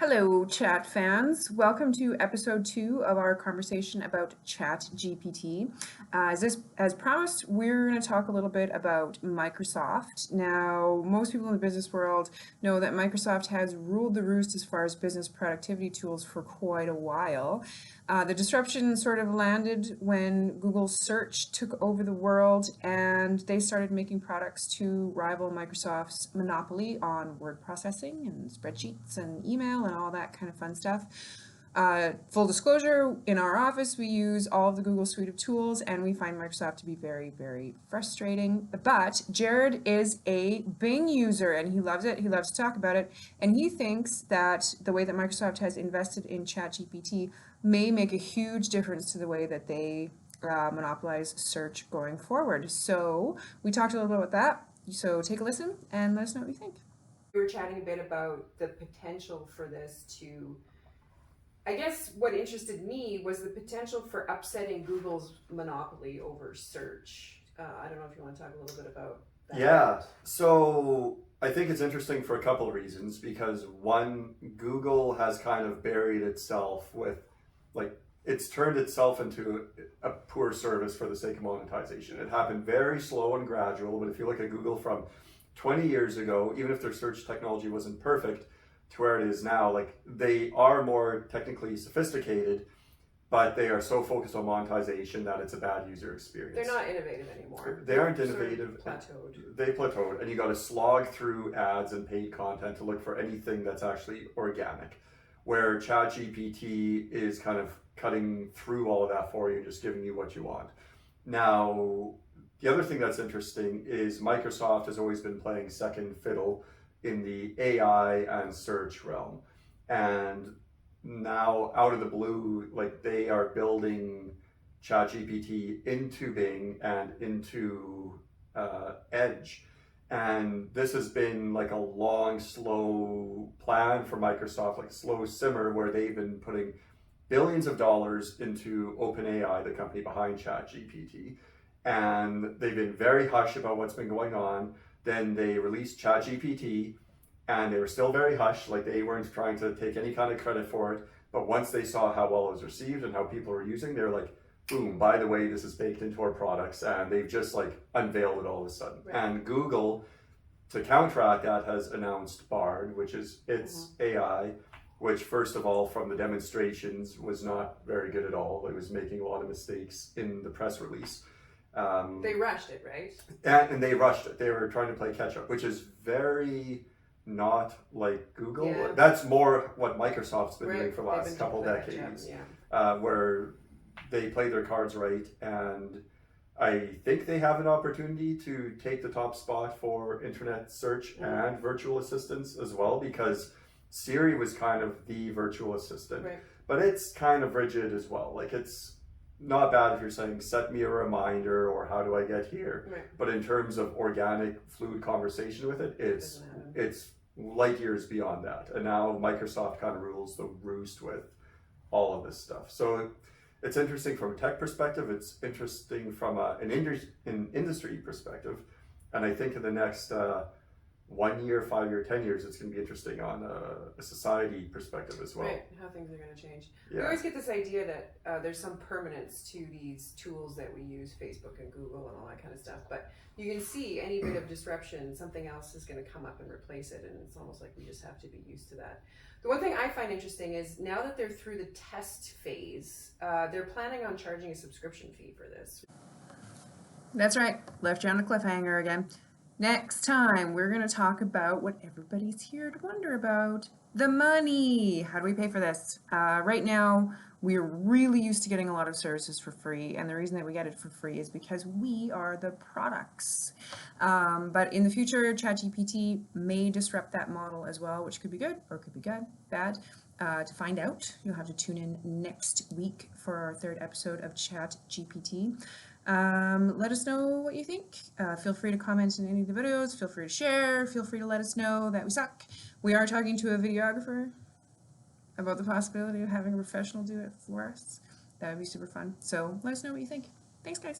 Hello, chat fans. Welcome to episode 2 of our conversation about ChatGPT. As promised, we're going to talk a little bit about Microsoft. Now, most people in the business world know that Microsoft has ruled the roost as far as business productivity tools for quite a while. The disruption sort of landed when Google search took over the world and they started making products to rival Microsoft's monopoly on word processing and spreadsheets and email and all that kind of fun stuff. Full disclosure, in our office we use all of the Google suite of tools and we find Microsoft to be very, very frustrating. But Jared is a Bing user and he loves it. He loves to talk about it. And he thinks that the way that Microsoft has invested in ChatGPT may make a huge difference to the way that they monopolize search going forward. So we talked a little bit about that. So take a listen and let us know what you think. We were chatting a bit about the potential for this to, I guess what interested me was the potential for upsetting Google's monopoly over search. I don't know if you want to talk a little bit about that. Yeah, so I think it's interesting for a couple of reasons because one, Google has kind of buried itself with, it's turned itself into a poor service for the sake of monetization. It happened very slow and gradual, but if you look at Google from 20 years ago, even if their search technology wasn't perfect, to where it is now, they are more technically sophisticated, but they are so focused on monetization that it's a bad user experience. They're not innovative anymore. They aren't innovative. Sort of plateaued. They plateaued, and you got to slog through ads and paid content to look for anything that's actually organic. Where ChatGPT is kind of cutting through all of that for you, just giving you what you want. Now, the other thing that's interesting is Microsoft has always been playing second fiddle in the AI and search realm. And now out of the blue, they are building ChatGPT into Bing and into Edge. And this has been a long, slow plan for Microsoft, slow simmer, where they've been putting billions of dollars into OpenAI, the company behind ChatGPT. And they've been very hush about what's been going on. Then they released ChatGPT, and they were still very hush, they weren't trying to take any kind of credit for it. But once they saw how well it was received and how people were using, they're like, boom, by the way, this is baked into our products. And they've just unveiled it all of a sudden. Right. And Google, to counteract that, has announced Bard, which is its AI, which first of all, from the demonstrations, was not very good at all. It was making a lot of mistakes in the press release. They rushed it, right? And they rushed it. They were trying to play catch up, which is very not like Google. Yeah. That's more what Microsoft's been doing for the last couple decades, where they play their cards right. And I think they have an opportunity to take the top spot for internet search and virtual assistants as well, because Siri was kind of the virtual assistant, but it's kind of rigid as well. It's not bad if you're saying, set me a reminder or how do I get here? Right. But in terms of organic, fluid conversation with it, it's light years beyond that. And now Microsoft kind of rules the roost with all of this stuff. So it's interesting from a tech perspective. It's interesting from an industry perspective. And I think in the next 1 year, 5 year, 10 years, it's going to be interesting on a society perspective as well. Right, how things are going to change. Yeah. We always get this idea that there's some permanence to these tools that we use, Facebook and Google and all that kind of stuff. But you can see any bit of disruption, something else is going to come up and replace it. And it's almost like we just have to be used to that. The one thing I find interesting is now that they're through the test phase, they're planning on charging a subscription fee for this. That's right, left you on a cliffhanger again. Next time, we're going to talk about what everybody's here to wonder about, the money. How do we pay for this? Right now, we're really used to getting a lot of services for free, and the reason that we get it for free is because we are the products. But in the future, ChatGPT may disrupt that model as well, which could be good or could be bad. To find out, you'll have to tune in next week for our third episode of ChatGPT. Let us know what you think. Feel free to comment in any of the videos. Feel free to share. Feel free to let us know that we suck. We are talking to a videographer about the possibility of having a professional do it for us. That would be super fun. So let us know what you think. Thanks, guys.